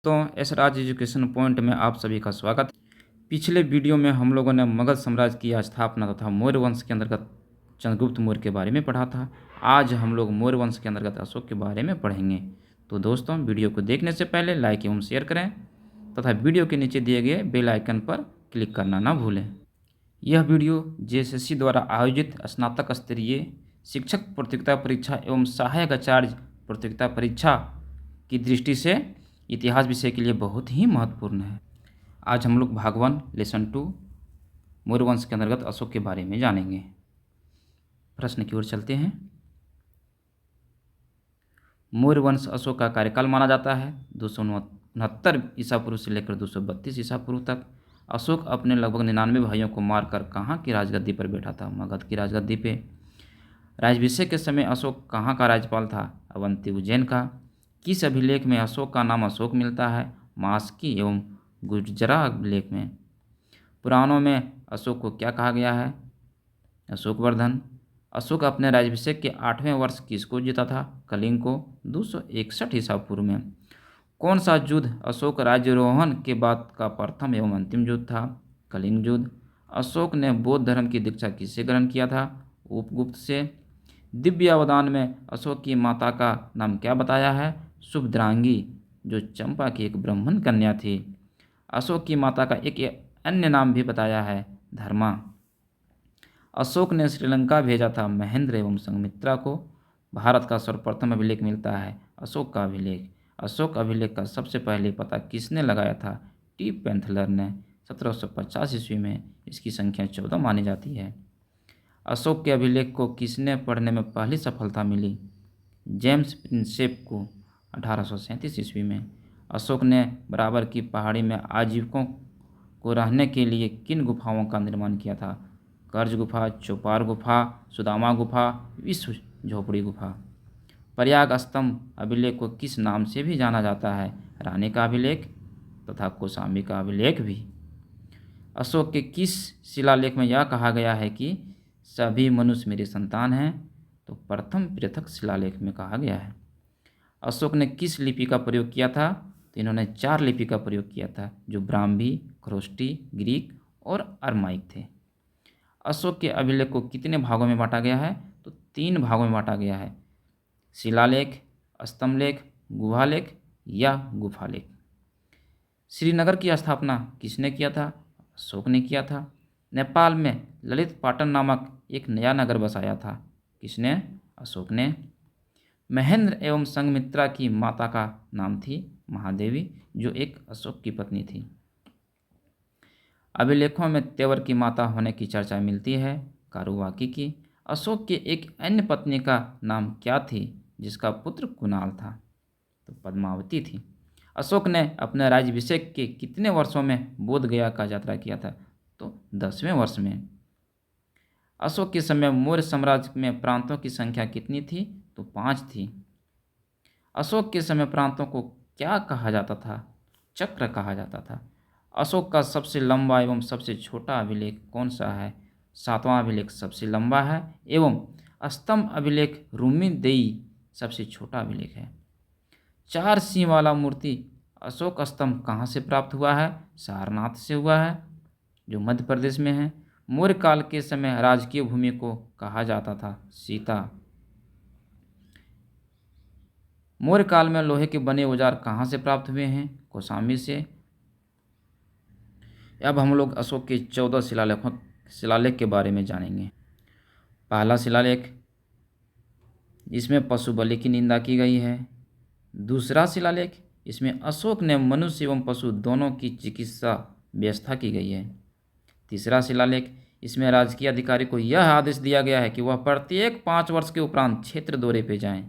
तो एस राज education point में आप सभी का स्वागत। पिछले वीडियो में हम लोगों ने मुगल साम्राज्य की स्थापना तथा मौर्य वंश के अंतर्गत चंद्रगुप्त मौर्य के बारे में पढ़ा था। आज हम लोग मौर्य वंश के अंतर्गत अशोक के बारे में पढ़ेंगे। तो दोस्तों, वीडियो को देखने से पहले लाइक एवं शेयर करें तथा वीडियो के नीचे दिए गए बेल आइकन पर क्लिक करना ना भूलें। यह वीडियो जेएसएससी द्वारा आयोजित स्नातक स्तरीय शिक्षक प्रतियोगिता परीक्षा एवं सहायक आचार्य प्रतियोगिता परीक्षा की दृष्टि से इतिहास विषय के लिए बहुत ही महत्वपूर्ण है। आज हम लोग भाग 1 लेसन 2 मौर्य वंश के अंतर्गत अशोक के बारे में जानेंगे। प्रश्न की ओर चलते हैं। मौर्य वंश अशोक का कार्यकाल माना जाता है 269 ईसा पूर्व से लेकर 232 ईसा पूर्व तक। अशोक अपने लगभग 99 भाइयों को मारकर कहाँ की राजगद्दी पर बैठा था? मगध की राजगद्दी पे। राज्याभिषेक के समय अशोक कहाँ का राज्यपाल था? अवंती उज्जैन का। किस अभिलेख में अशोक का नाम अशोक मिलता है? मास्की एवं गुर्जरा अभिलेख में। पुराणों में अशोक को क्या कहा गया है? अशोकवर्धन। अशोक अपने राज्याभिषेक के 8वें वर्ष किसको जीता था? कलिंग को 261 ईसा पूर्व में। कौन सा युद्ध अशोक राज्यारोहण के बाद का प्रथम एवं अंतिम युद्ध था? कलिंग युद्ध। अशोक ने बौद्ध धर्म की दीक्षा किससे ग्रहण किया था? उपगुप्त से। दिव्य अवदान में अशोक की माता का नाम क्या बताया है? शुभद्रांगी, जो चंपा की एक ब्राह्मण कन्या थी। अशोक की माता का एक अन्य नाम भी बताया है, धर्मा। अशोक ने श्रीलंका भेजा था महेंद्र एवं संघमित्रा को। भारत का सर्वप्रथम अभिलेख मिलता है अशोक का अभिलेख। अशोक अभिलेख का सबसे पहले पता किसने लगाया था? टी पेंथलर ने 1750 ईस्वी में। इसकी संख्या 14 मानी जाती है। अशोक के अभिलेख को किसने पढ़ने में पहली सफलता मिली? जेम्स प्रिंसेप को 1837 ईस्वी में। अशोक ने बराबर की पहाड़ी में आजीविकों को रहने के लिए किन गुफाओं का निर्माण किया था? कर्ज गुफा, चौपार गुफा, सुदामा गुफा, विश्व झोपड़ी गुफा। प्रयाग स्तंभ अभिलेख को किस नाम से भी जाना जाता है? रानी का अभिलेख तथा कौशाम्बी का अभिलेख भी। अशोक के किस शिलालेख में यह कहा गया है कि सभी मनुष्य मेरे संतान हैं? तो प्रथम पृथक शिलालेख में कहा गया है। अशोक ने किस लिपि का प्रयोग किया था? तो इन्होंने 4 लिपि का प्रयोग किया था, जो ब्राह्मी, खरोष्टी, ग्रीक और अरमाइक थे। अशोक के अभिलेख को कितने भागों में बांटा गया है? तो 3 भागों में बांटा गया है, शिलालेख, स्तंभलेख, गुहालेख या गुफालेख। श्रीनगर की स्थापना किसने किया था? अशोक ने किया था। नेपाल में ललित पाटन नामक एक नया नगर बसाया था, किसने? अशोक ने। महेंद्र एवं संघमित्रा की माता का नाम थी महादेवी, जो एक अशोक की पत्नी थी। अभिलेखों में तेवर की माता होने की चर्चा मिलती है, कारुवाकी की। अशोक की एक अन्य पत्नी का नाम क्या थी, जिसका पुत्र कुणाल था? तो पद्मावती थी। अशोक ने अपने राज्याभिषेक के कितने वर्षों में बोध गया का यात्रा किया था? तो 10वें वर्ष में। अशोक के समय मौर्य साम्राज्य में प्रांतों की संख्या कितनी थी? तो 5 थी। अशोक के समय प्रांतों को क्या कहा जाता था? चक्र कहा जाता था। अशोक का सबसे लंबा एवं सबसे छोटा अभिलेख कौन सा है? 7वां अभिलेख सबसे लंबा है एवं स्तंभ अभिलेख रूमीदेई सबसे छोटा अभिलेख है। 4 सिंह वाला मूर्ति अशोक स्तंभ कहाँ से प्राप्त हुआ है? सारनाथ से हुआ है, जो मध्य प्रदेश में है। मौर्य काल के समय राजकीय भूमि को कहा जाता था सीता। मौर्य काल में लोहे के बने औजार कहाँ से प्राप्त हुए हैं? कौशाम्बी से। अब हम लोग अशोक के 14 शिलालेख के बारे में जानेंगे। पहला शिलालेख, इसमें पशु बलि की निंदा की गई है। दूसरा शिलालेख, इसमें अशोक ने मनुष्य एवं पशु दोनों की चिकित्सा व्यवस्था की गई है। तीसरा शिलालेख, इसमें राजकीय अधिकारी को यह आदेश दिया गया है कि वह प्रत्येक 5 वर्ष के उपरांत क्षेत्र दौरे पर जाएं।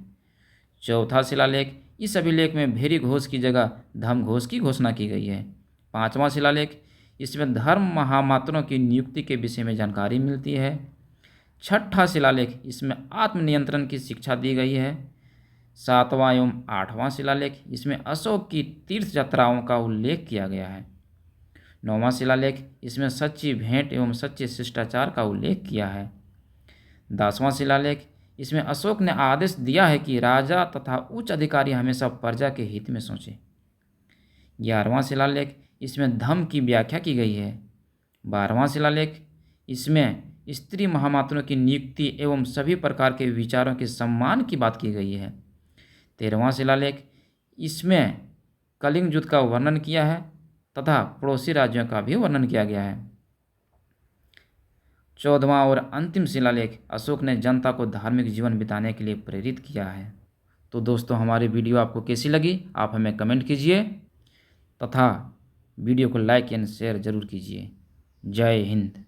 चौथा शिलालेख, इस अभिलेख में भेरी घोष की जगह धर्म घोष की घोषणा की गई है। 5वां शिलालेख, इसमें धर्म महामात्रों की नियुक्ति के विषय में जानकारी मिलती है। 6ठा शिलालेख, इसमें आत्मनियंत्रण की शिक्षा दी गई है। 7वां एवं 8वां शिलालेख, इसमें अशोक की तीर्थ यात्राओं का उल्लेख किया गया है। 9वां शिलालेख, इसमें सच्ची भेंट एवं सच्चे शिष्टाचार का उल्लेख किया है। 10वां शिलालेख, इसमें अशोक ने आदेश दिया है कि राजा तथा उच्च अधिकारी हमेशा प्रजा के हित में सोचें। 11वां शिलालेख, इसमें धम्म की व्याख्या की गई है। 12वां शिलालेख, इसमें स्त्री महामात्रों की नियुक्ति एवं सभी प्रकार के विचारों के सम्मान की बात की गई है। 13वां शिलालेख, इसमें कलिंग युद्ध का वर्णन किया है तथा पड़ोसी राज्यों का भी वर्णन किया गया है। 14वां और अंतिम शिलालेख, अशोक ने जनता को धार्मिक जीवन बिताने के लिए प्रेरित किया है। तो दोस्तों, हमारी वीडियो आपको कैसी लगी आप हमें कमेंट कीजिए तथा वीडियो को लाइक एंड शेयर जरूर कीजिए। जय हिंद।